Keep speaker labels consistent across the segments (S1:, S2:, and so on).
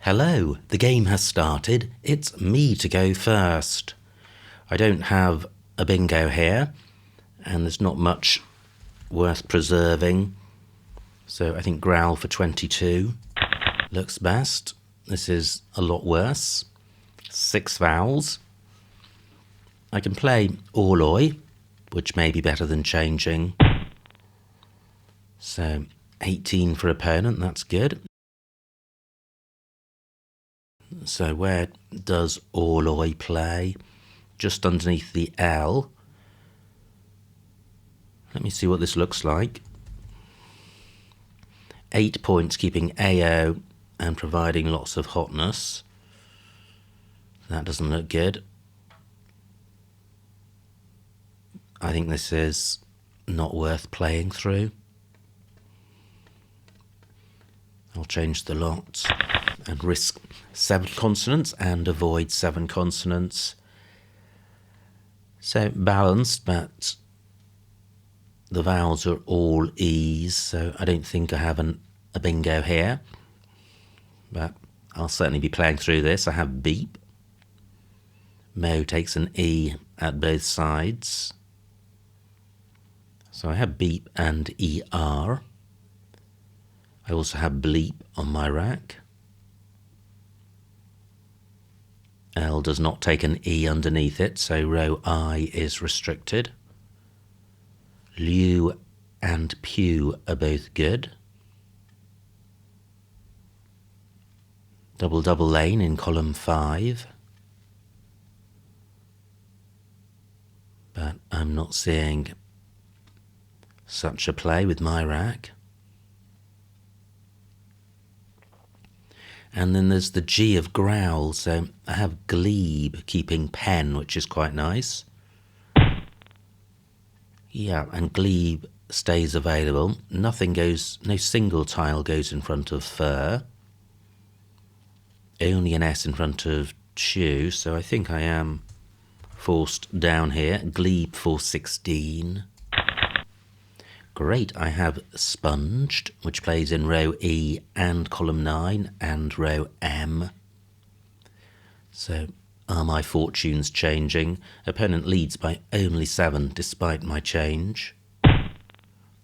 S1: Hello, the game has started. It's me to go first. I don't have a bingo here, and there's not much worth preserving. So I think growl for 22 looks best. This is a lot worse. 6 vowels. I can play Orloy, which may be better than changing. So 18 for opponent, that's good. So where does Orloy play? Just underneath the L. Let me see what this looks like. 8 points, keeping AO and providing lots of hotness. That doesn't look good. I think this is not worth playing through. I'll change the lot and risk 7 consonants and avoid 7 consonants. So balanced, but the vowels are all E's, so I don't think I have a bingo here. But I'll certainly be playing through this. I have beep. Mo takes an E at both sides. So I have beep and ER. I also have bleep on my rack. L does not take an E underneath it, so row I is restricted. Liu and Pew are both good. Double lane in column 5. But I'm not seeing such a play with my rack. And then there's the G of growl, so I have glebe keeping pen, which is quite nice. Yeah, and glebe stays available. No single tile goes in front of fur. Only an S in front of chew, so I think I am forced down here. Glebe for 16. Great, I have sponged, which plays in row E and column 9 and row M. So are my fortunes changing? Opponent leads by only 7 despite my change.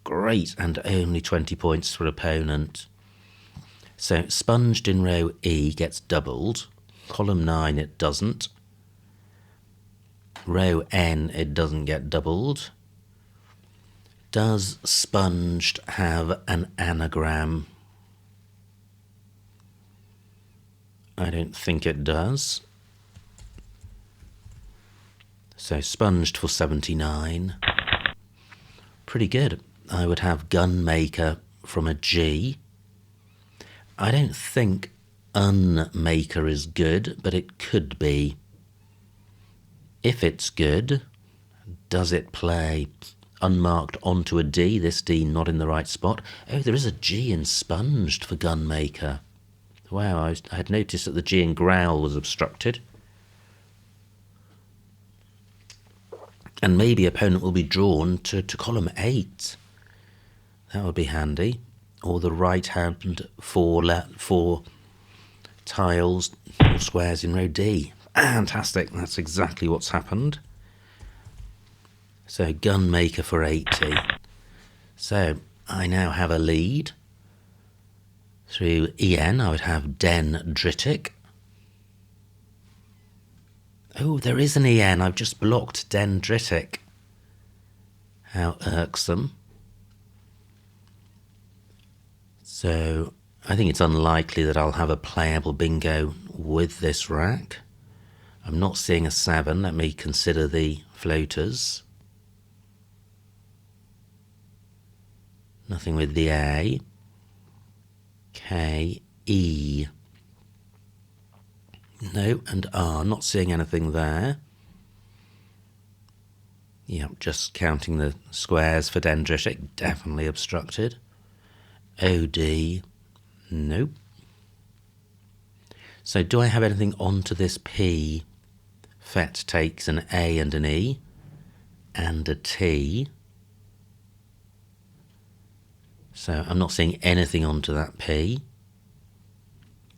S1: Great, and only 20 points for opponent. So sponged in row E gets doubled. Column 9 it doesn't. Row N it doesn't get doubled. Does sponged have an anagram? I don't think it does. So sponged for 79. Pretty good. I would have gunmaker from a G. I don't think unmaker is good, but it could be. If it's good, does it play unmarked onto a D? This D not in the right spot. Oh, there is a G in sponged for gunmaker. Wow, I had noticed that the G in growl was obstructed. And maybe opponent will be drawn to column 8. That would be handy. Or the right hand 4 tiles or squares in row D. Fantastic, that's exactly what's happened. So gunmaker for 80. So I now have a lead. Through EN I would have dendritic. Oh, there is an EN. I've just blocked dendritic. How irksome. So I think it's unlikely that I'll have a playable bingo with this rack. I'm not seeing a 7. Let me consider the floaters. Nothing with the A. K, E. No, and R. Not seeing anything there. Yep, just counting the squares for dendritic. Definitely obstructed. OD. Nope. So do I have anything onto this P? Fet takes an A and an E. And a T. So I'm not seeing anything onto that P.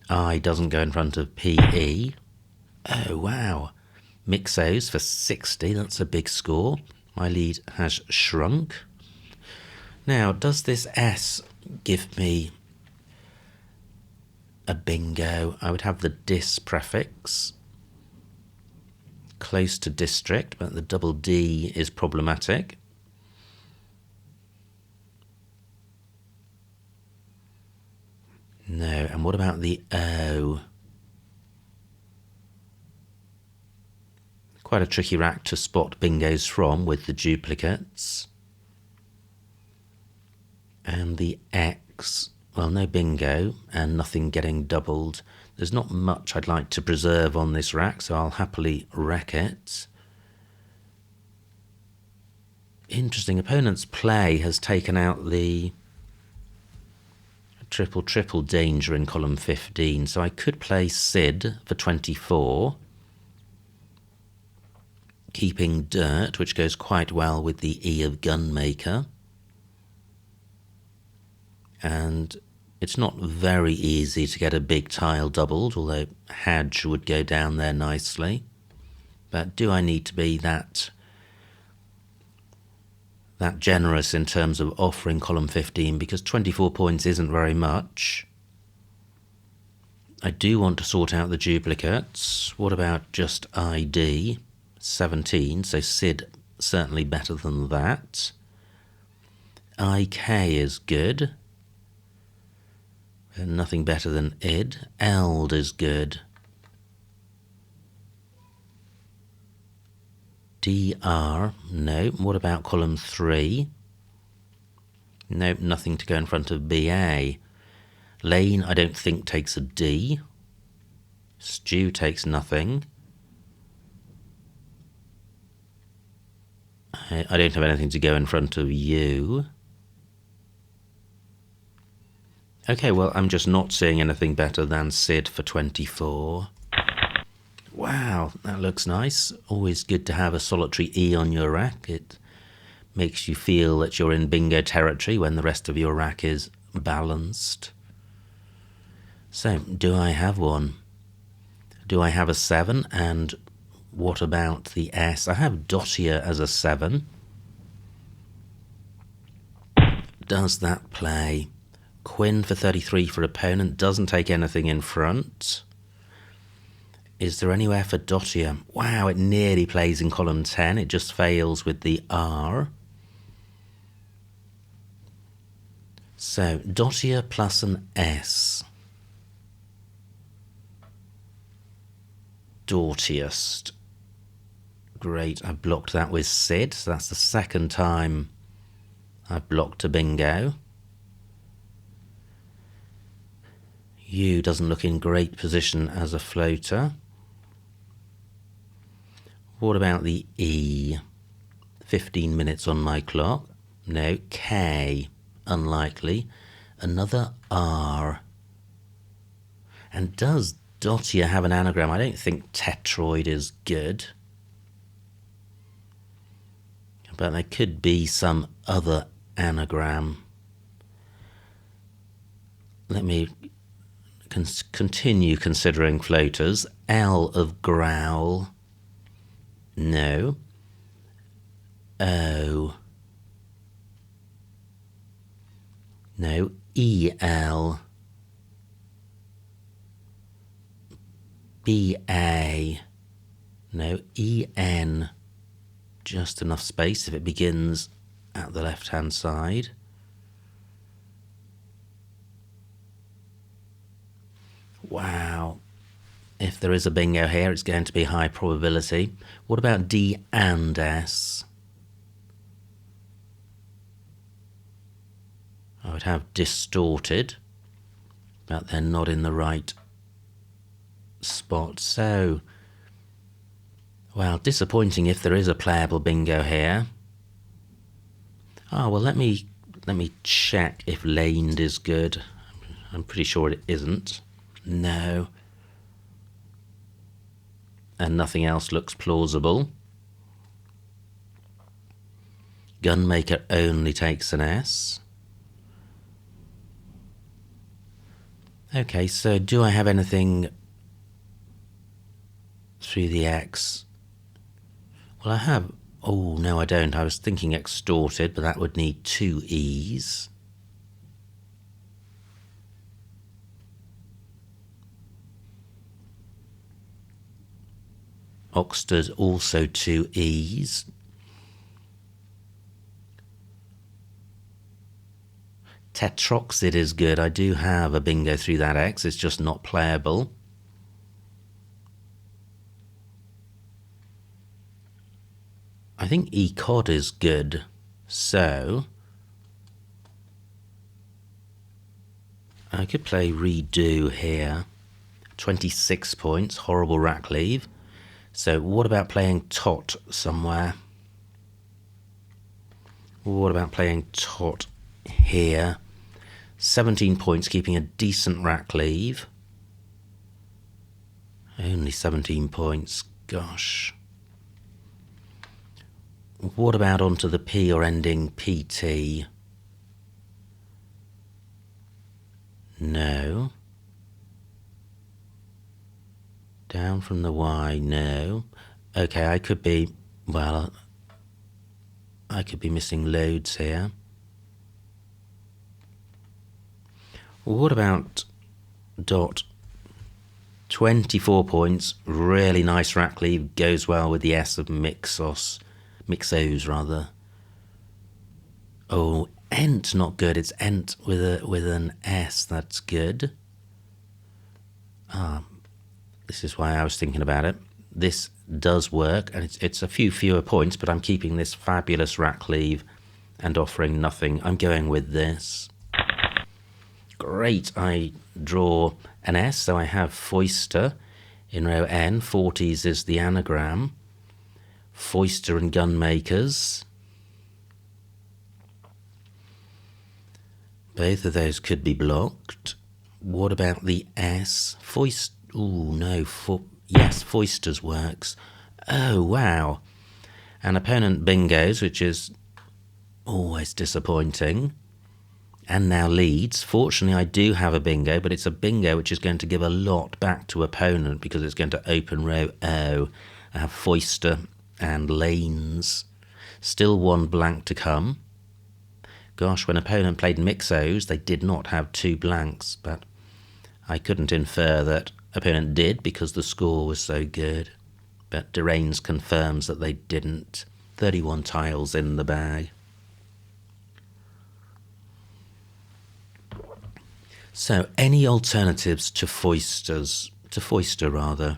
S1: I doesn't go in front of PE. Oh, wow. Mixos for 60. That's a big score. My lead has shrunk. Now, does this S give me a bingo? I would have the dis prefix close to district, but the double D is problematic. No, and what about the O? Quite a tricky rack to spot bingos from with the duplicates. And the X, well, no bingo and nothing getting doubled. There's not much I'd like to preserve on this rack, so I'll happily wreck it. Interesting, opponent's play has taken out the triple danger in column 15, so I could play Sid for 24, keeping dirt, which goes quite well with the E of Gunmaker. And it's not very easy to get a big tile doubled, although Hadge would go down there nicely. But do I need to be that generous in terms of offering column 15, because 24 points isn't very much. I do want to sort out the duplicates. What about just ID? 17, so Sid certainly better than that. IK is good. And nothing better than id. Eld is good. DR, no. What about column 3? Nope, nothing to go in front of BA. Lane, I don't think, takes a D. Stew takes nothing. I don't have anything to go in front of U. Okay, well, I'm just not seeing anything better than Sid for 24. Wow, that looks nice. Always good to have a solitary E on your rack. It makes you feel that you're in bingo territory when the rest of your rack is balanced. So, do I have one? Do I have a 7? And what about the S? I have Dottier as a 7. Does that play? Quinn for 33 for opponent, doesn't take anything in front. Is there anywhere for Dottier? Wow, it nearly plays in column 10. It just fails with the R. So, Dottier plus an S. Dortiest. Great, I blocked that with Sid. So that's the second time I've blocked a bingo. U doesn't look in great position as a floater. What about the E? 15 minutes on my clock. No. K. Unlikely. Another R. And does Dottier have an anagram? I don't think tetroid is good. But there could be some other anagram. Let me continue considering floaters. L of growl. No. O. No. EL. BA. No. EN. Just enough space if it begins at the left-hand side. Wow. If there is a bingo here, it's going to be high probability. What about D and S? I would have distorted, but they're not in the right spot. So, well, disappointing if there is a playable bingo here. Oh, well, let me check if laned is good. I'm pretty sure it isn't. No. And nothing else looks plausible. Gunmaker only takes an S. Okay, so do I have anything through the X? Well, I have... Oh, no, I don't. I was thinking extorted, but that would need 2 E's. Oxted, also 2 E's. Tetroxid is good. I do have a bingo through that X. It's just not playable. I think Ecod is good. So I could play redo here. 26 points. Horrible rack leave. So what about playing tot somewhere? What about playing tot here? 17 points, keeping a decent rack leave. Only 17 points, gosh. What about onto the P or ending PT? No. Down from the Y, no. Okay, I could be, well, I could be missing loads here. What about dot? 24 points, really nice rack leave, goes well with the S of Mixos rather. Oh, Ent, not good. It's Ent with an S. That's good. This is why I was thinking about it. This does work, and it's a few fewer points, but I'm keeping this fabulous rack leave and offering nothing. I'm going with this. Great, I draw an S, so I have Foister in row N. 40s is the anagram. Foister and Gunmakers. Both of those could be blocked. What about the S? Foist... Ooh, no. Yes, Foister's works. Oh, wow. An opponent bingos, which is always disappointing. And now leads. Fortunately, I do have a bingo, but it's a bingo which is going to give a lot back to opponent because it's going to open row O. I have Foister and Lanes. Still one blank to come. Gosh, when opponent played Mixos, they did not have 2 blanks, but I couldn't infer that opponent did because the score was so good. But Derains confirms that they didn't. 31 tiles in the bag. So, any alternatives to Foister rather?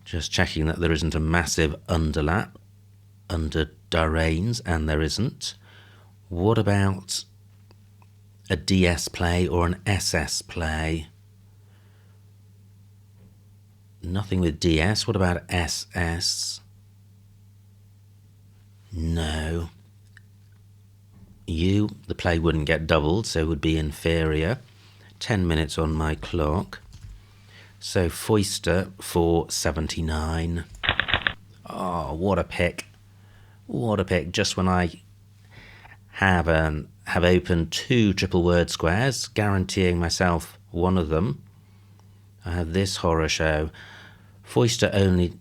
S1: Just checking that there isn't a massive underlap under Derains, and there isn't. What about a DS play or an SS play? Nothing with DS. What about SS? No. The play wouldn't get doubled, so would be inferior. 10 minutes on my clock. So Foister for 79. Oh, what a pick. What a pick. Just when I have opened 2 triple word squares, guaranteeing myself one of them. I have this horror show. Foister only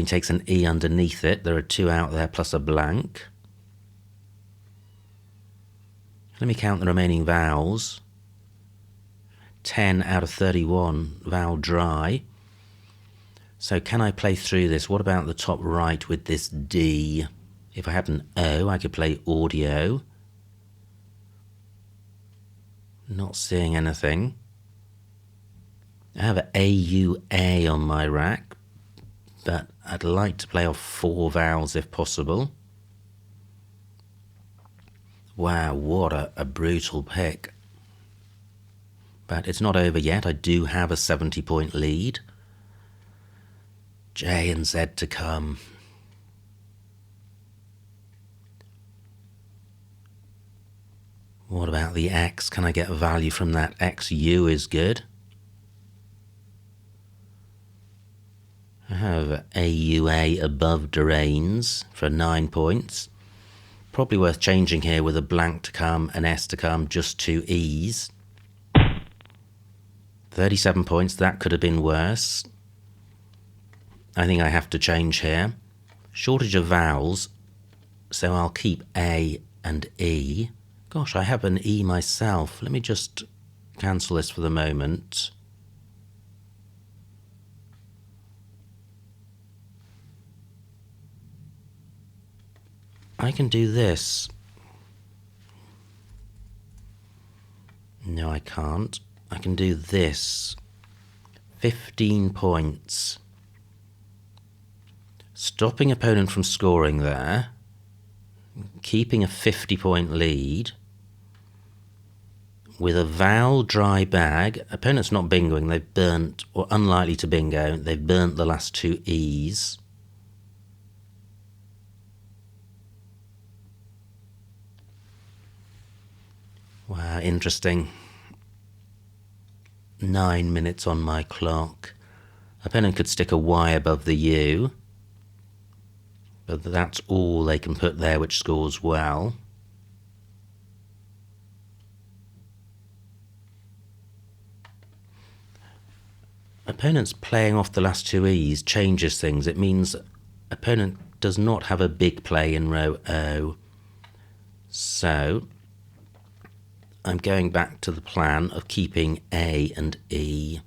S1: takes an E underneath it. There are 2 out there plus a blank. Let me count the remaining vowels. 10 out of 31 vowel dry. So can I play through this? What about the top right with this D? If I had an O, I could play audio. Not seeing anything. I have an AUA on my rack, but I'd like to play off 4 vowels if possible. Wow, what a brutal pick. But it's not over yet. I do have a 70-point lead. J and Z to come. What about the X? Can I get value from that? XU is good. I have AUA above Derains for 9 points. Probably worth changing here with a blank to come, an S to come, just 2 E's. 37 points, that could have been worse. I think I have to change here. Shortage of vowels, so I'll keep A and E. Gosh, I have an E myself. Let me just cancel this for the moment. I can do this. No, I can't. I can do this. 15 points. Stopping opponent from scoring there. Keeping a 50-point lead. With a vowel dry bag. Opponent's not bingoing. They've burnt, or unlikely to bingo, they've burnt the last two E's. Wow, interesting. 9 minutes on my clock. Opponent could stick a Y above the U. But that's all they can put there, which scores well. Opponent's playing off the last two E's changes things. It means opponent does not have a big play in row O. So I'm going back to the plan of keeping A and E.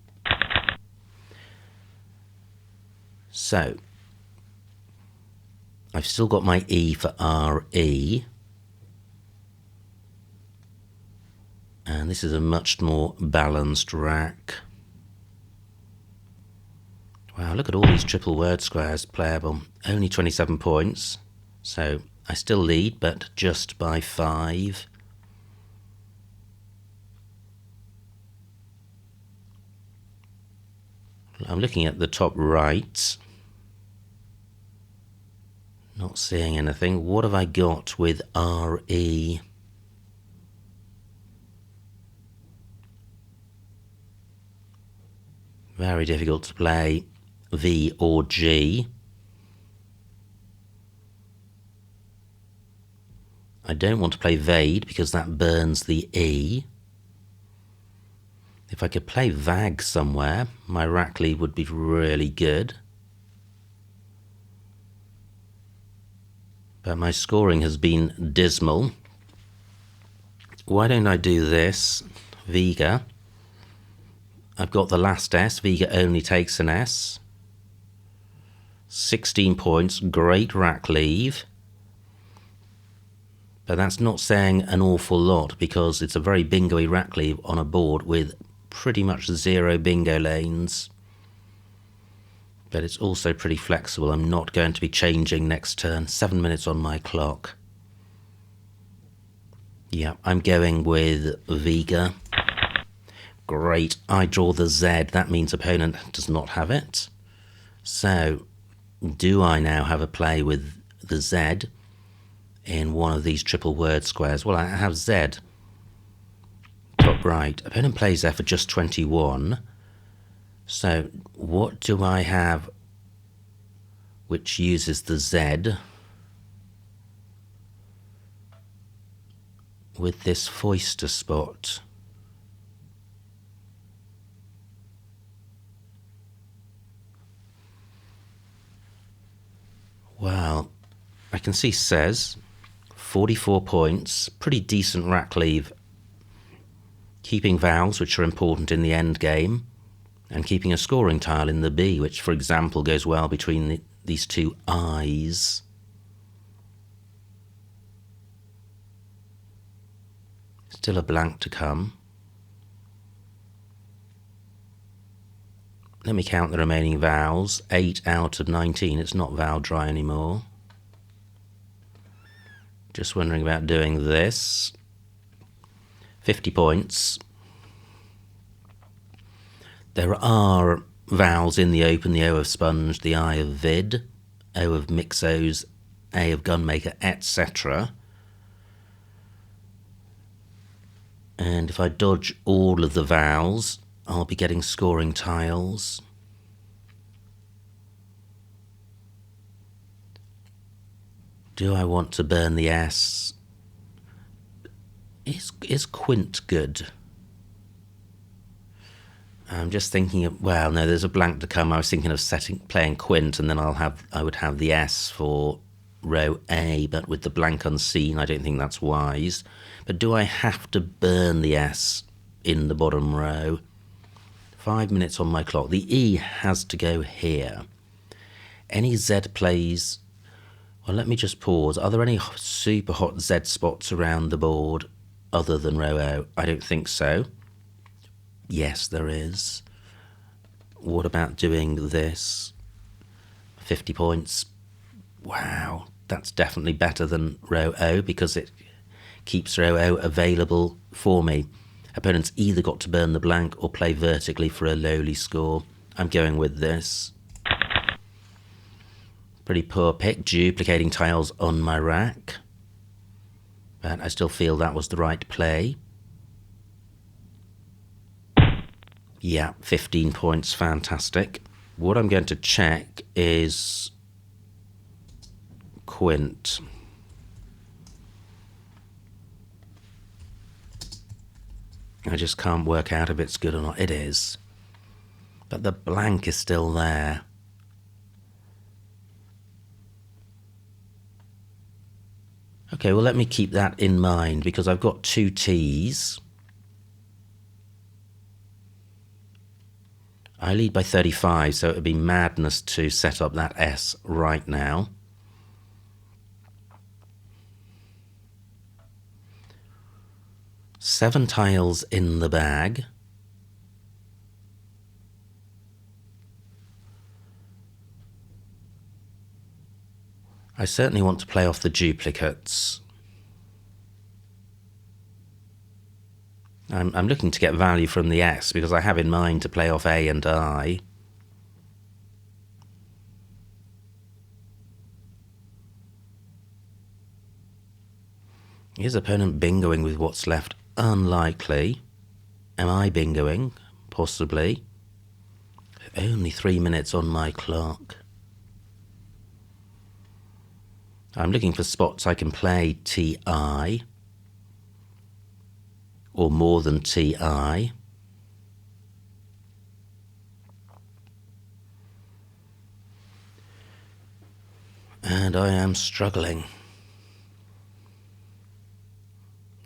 S1: So I've still got my E for RE. And this is a much more balanced rack. Wow, look at all these triple word squares playable. Only 27 points. So I still lead, but just by 5. I'm looking at the top right. Not seeing anything. What have I got with RE? Very difficult to play V or G. I don't want to play Vade because that burns the E. If I could play Vag somewhere, my rack lead would be really good. But my scoring has been dismal. Why don't I do this? Vega. I've got the last S. Vega only takes an S. 16 points. Great rack leave. But that's not saying an awful lot because it's a very bingo-y rack leave on a board with pretty much 0 bingo lanes. But it's also pretty flexible. I'm not going to be changing next turn. 7 minutes on my clock. Yeah, I'm going with Vega. Great. I draw the Z. That means opponent does not have it. So, do I now have a play with the Z in one of these triple word squares? Well, I have Z. Top right. Opponent plays there for just 21. So, what do I have which uses the Z with this foister spot? Well, I can see says 44 points, pretty decent rack leave, keeping vowels which are important in the end game, and keeping a scoring tile in the B, which for example goes well between these two I's. Still a blank to come. Let me count the remaining vowels. 8 out of 19. It's not vowel dry anymore. Just wondering about doing this. 50 points. There are vowels in the open, the O of sponge, the I of vid, O of mixos, A of gunmaker, etc. And if I dodge all of the vowels, I'll be getting scoring tiles. Do I want to burn the S? Is quint good? I'm just thinking of, well, no, there's a blank to come. I was thinking of playing quint, and then I would have the S for row A, but with the blank unseen, I don't think that's wise. But do I have to burn the S in the bottom row? 5 minutes on my clock. The E has to go here. Any Z plays... Well, let me just pause. Are there any super hot Z spots around the board other than row O? I don't think so. Yes, there is. What about doing this? 50 points. Wow, that's definitely better than row O because it keeps row O available for me. Opponents either got to burn the blank or play vertically for a lowly score. I'm going with this. Pretty poor pick, duplicating tiles on my rack. But I still feel that was the right play. Yeah, 15 points, fantastic. What I'm going to check is quint. I just can't work out if it's good or not. It is. But the blank is still there. Okay, well, let me keep that in mind because I've got 2 T's. I lead by 35, so it would be madness to set up that S right now. Seven tiles in the bag. I certainly want to play off the duplicates. I'm looking to get value from the S because I have in mind to play off A and I. Is opponent bingoing with what's left? Unlikely. Am I bingoing? Possibly. Only 3 minutes on my clock. I'm looking for spots I can play TI. Or more than TI. And I am struggling.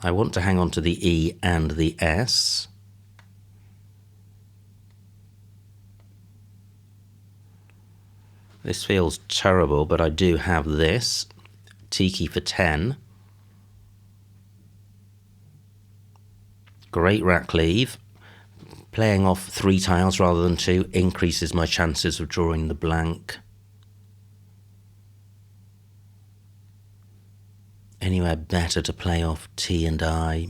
S1: I want to hang on to the E and the S. This feels terrible, but I do have this. Tiki for 10. Great rack leave. Playing off 3 tiles rather than 2 increases my chances of drawing the blank. Anywhere better to play off T and I.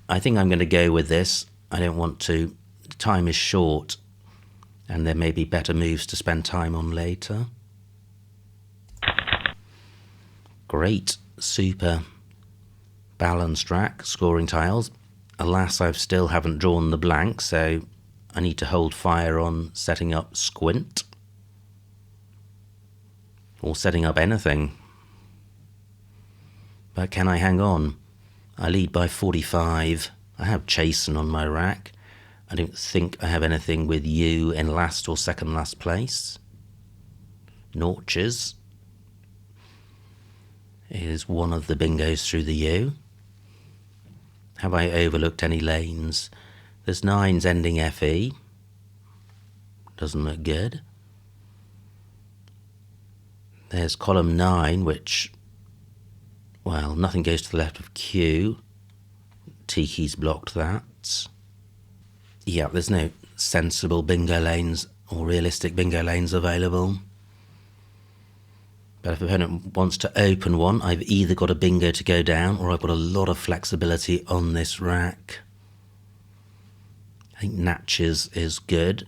S1: I think I'm going to go with this. I don't want to. Time is short, and there may be better moves to spend time on later. Great, super balanced rack, scoring tiles. Alas, I still haven't drawn the blank, so I need to hold fire on setting up squint. Or setting up anything. But can I hang on? I lead by 45. I have Chasen on my rack. I don't think I have anything with U in last or second last place. Norches is one of the bingos through the U. Have I overlooked any lanes? There's 9s ending FE. Doesn't look good. There's column 9, which, well, nothing goes to the left of Q. Tiki's blocked that. Yeah, there's no sensible bingo lanes or realistic bingo lanes available. But if an opponent wants to open one, I've either got a bingo to go down or I've got a lot of flexibility on this rack. I think Natchez is good,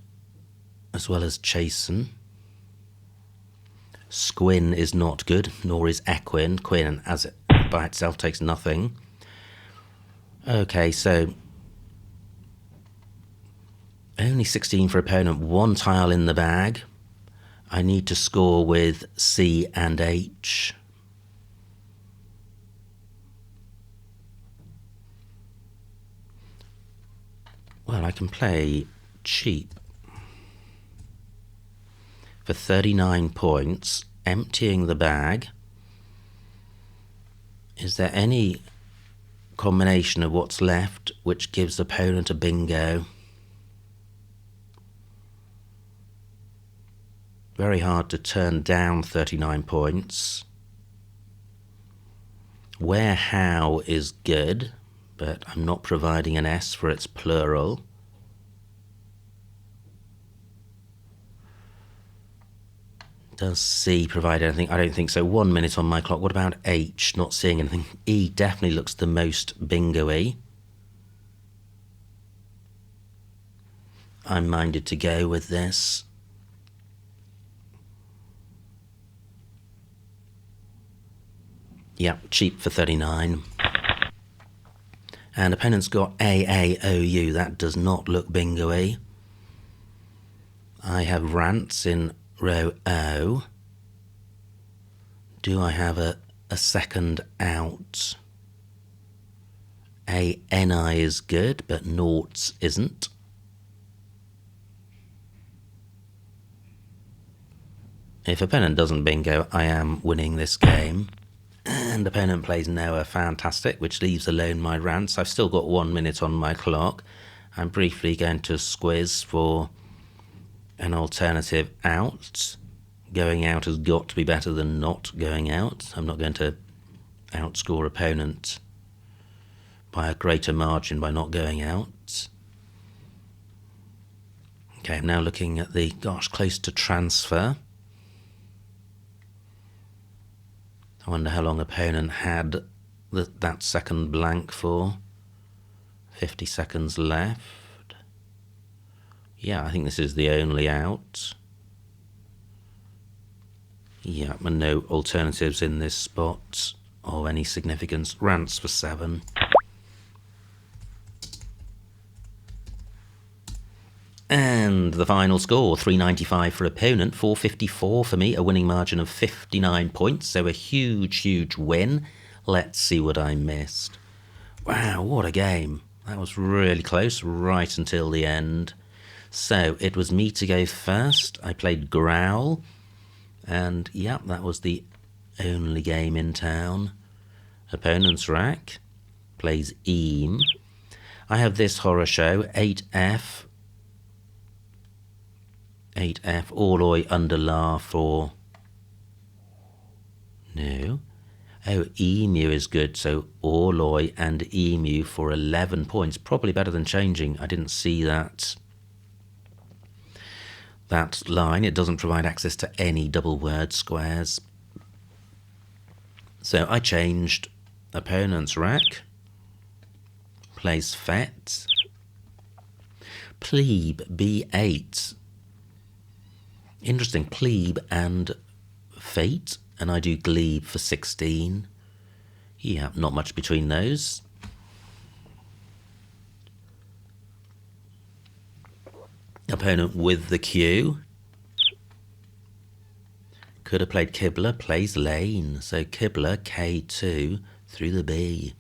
S1: as well as Chasen. Squin is not good, nor is Equin. Quin, as it by itself, takes nothing. Okay, so only 16 for opponent, 1 tile in the bag. I need to score with C and H. Well, I can play cheap. For 39 points, emptying the bag. Is there any combination of what's left which gives opponent a bingo? Very hard to turn down 39 points. Where how is good, but I'm not providing an S for its plural. Does C provide anything? I don't think so. 1 minute on my clock. What about H? Not seeing anything. E definitely looks the most bingo-y. I'm minded to go with this. Yep, cheap for 39. And opponent's got AAOU. That does not look bingo-y. I have rants in row O. Do I have a second out? ANI is good, but noughts isn't. If opponent doesn't bingo, I am winning this game. And opponent plays Noah, fantastic, which leaves alone my rants. I've still got 1 minute on my clock. I'm briefly going to squiz for an alternative out. Going out has got to be better than not going out. I'm not going to outscore opponent by a greater margin by not going out. Okay, I'm now looking at the, close to transfer. I wonder how long opponent had that second blank for. 50 seconds left. Yeah, I think this is the only out. Yeah, and no alternatives in this spot of any significance. Rants for 7. And the final score, 395 for opponent, 454 for me, a winning margin of 59 points, so a huge, huge win. Let's see what I missed. Wow, what a game. That was really close, right until the end. So, it was me to go first. I played Growl, and yep, that was the only game in town. Opponent's rack plays Eam. I have this horror show, 8F, Orloy under La for... No. Oh, Emu is good, so Orloy and Emu for 11 points. Probably better than changing. I didn't see that line. It doesn't provide access to any double word squares. So I changed. Opponent's rack plays Fet. Plebe, B8. Interesting, plebe and fate, and I do glebe for 16. Yeah, not much between those. Opponent with the Q. Could have played Kibler, plays Lane, so Kibler, K2, through the B.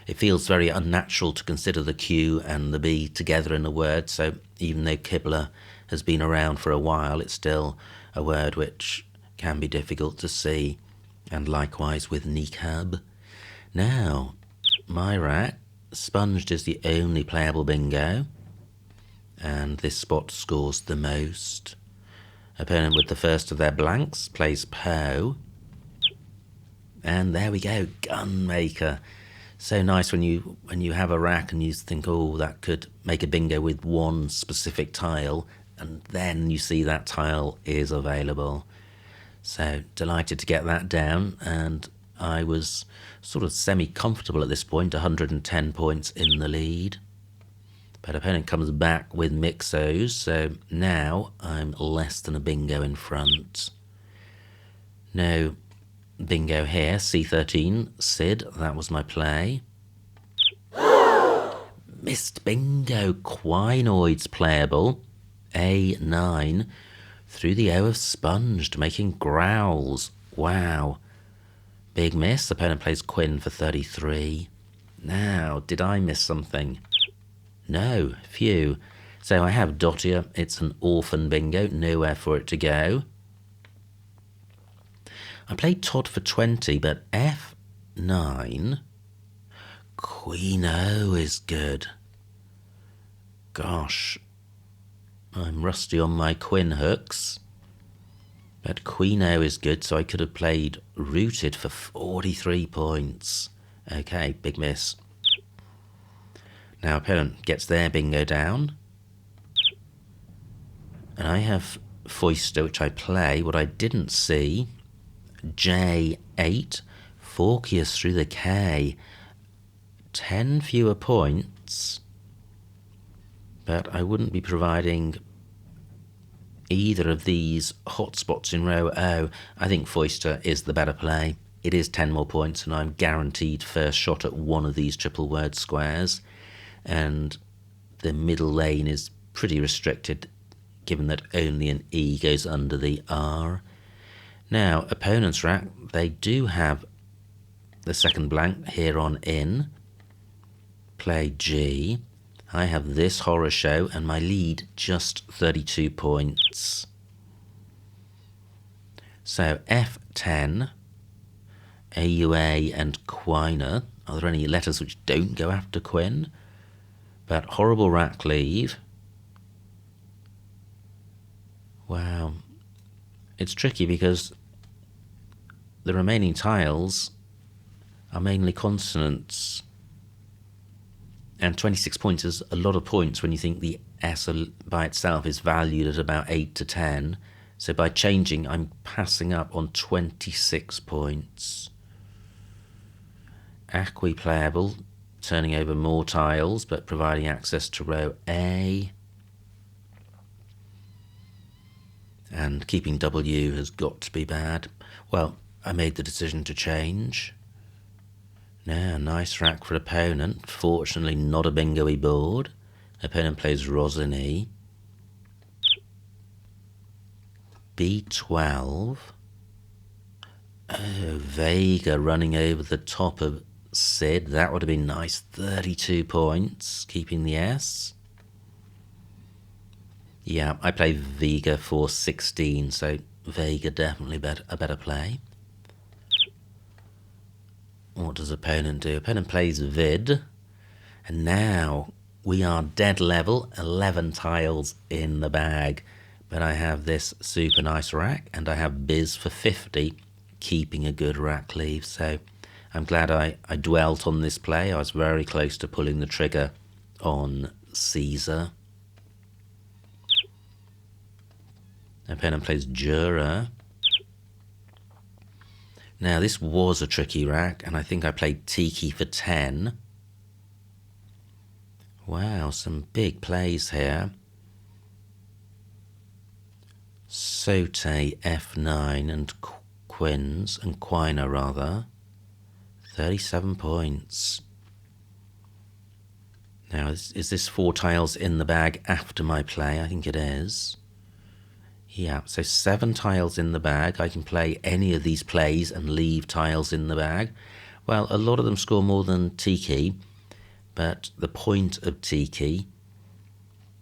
S1: It feels very unnatural to consider the Q and the B together in a word, so even though Kibler has been around for a while, it's still a word which can be difficult to see, and likewise with niqab. Now, my rack, sponged is the only playable bingo, and this spot scores the most. Opponent with the first of their blanks plays Poe, and there we go, Gunmaker. So nice when you have a rack and you think, oh, that could make a bingo with one specific tile, and then you see that tile is available. So delighted to get that down, and I was sort of semi-comfortable at this point, 110 points in the lead. But opponent comes back with Mixos, so now I'm less than a bingo in front. No bingo here, C13, Sid, that was my play. Missed bingo, Quinoids playable. A9 through the O of sponged, making growls. Wow. Big miss. Opponent plays Quinn for 33. Now, did I miss something? No, phew. So I have Dottier. It's an orphan bingo, nowhere for it to go. I played Todd for 20, but F9. Queen O is good. Gosh, I'm rusty on my Queen hooks. But Queen O is good, so I could have played Rooted for 43 points. Okay, big miss. Now opponent gets their bingo down. And I have Foister, which I play. What I didn't see, J8, Forkius through the K. 10 fewer points. But I wouldn't be providing either of these hotspots in row O. I think Foister is the better play. It is 10 more points, and I'm guaranteed first shot at one of these triple word squares. And the middle lane is pretty restricted, given that only an E goes under the R. Now, opponent's rack, they do have the second blank here on in. Play G. I have this horror show, and my lead just 32 points. So F10, AUA and Quiner. Are there any letters which don't go after Quinn? But horrible rack leave. Wow. It's tricky because the remaining tiles are mainly consonants. And 26 points is a lot of points when you think the S by itself is valued at about 8 to 10. So by changing, I'm passing up on 26 points. Acqui playable, turning over more tiles, but providing access to row A. And keeping W has got to be bad. Well, I made the decision to change. Now, nice rack for opponent. Fortunately, not a bingo-y board. Opponent plays Rosini. B12. Oh, Vega running over the top of Sid. That would have been nice. 32 points, keeping the S. Yeah, I play Vega for 16, so Vega definitely a better play. What does opponent do? Opponent plays Vid. And now we are dead level, 11 tiles in the bag. But I have this super nice rack, and I have Biz for 50, keeping a good rack leave. So I'm glad I dwelt on this play. I was very close to pulling the trigger on Caesar. Opponent plays Jura. Now, this was a tricky rack, and I think I played Tiki for 10. Wow, some big plays here. Sote, F9, and Quins, and Quiner, rather. 37 points. Now, is this 4 tiles in the bag after my play? I think it is. Yeah, so 7 tiles in the bag. I can play any of these plays and leave tiles in the bag. Well, a lot of them score more than Tiki, but the point of Tiki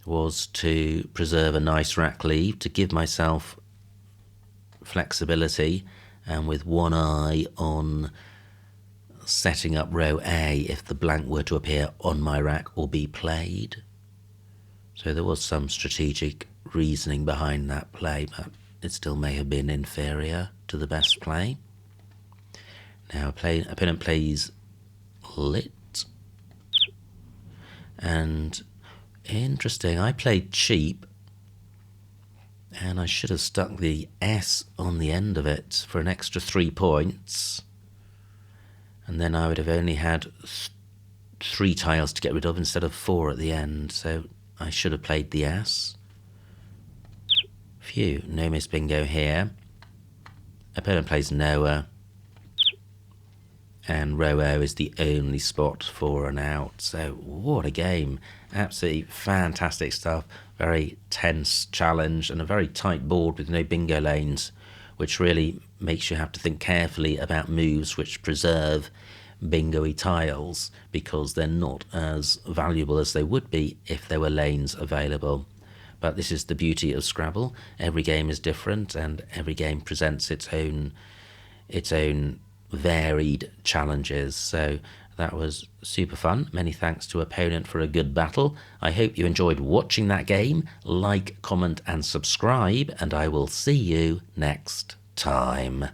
S1: was to preserve a nice rack leave, to give myself flexibility, and with one eye on setting up row A if the blank were to appear on my rack or be played. So there was some strategic reasoning behind that play, but it still may have been inferior to the best play. Now opponent plays Lit. And interesting, I played cheap, and I should have stuck the S on the end of it for an extra 3 points. And then I would have only had 3 tiles to get rid of instead of 4 at the end, so I should have played the S. Phew, no miss bingo here. Opponent plays Noah. And row O is the only spot for an out. So what a game. Absolutely fantastic stuff. Very tense challenge and a very tight board with no bingo lanes, which really makes you have to think carefully about moves which preserve bingo-y tiles because they're not as valuable as they would be if there were lanes available. But this is the beauty of Scrabble. Every game is different and every game presents its own varied challenges. So that was super fun. Many thanks to Opponent for a good battle. I hope you enjoyed watching that game. Like, comment and subscribe, and I will see you next time.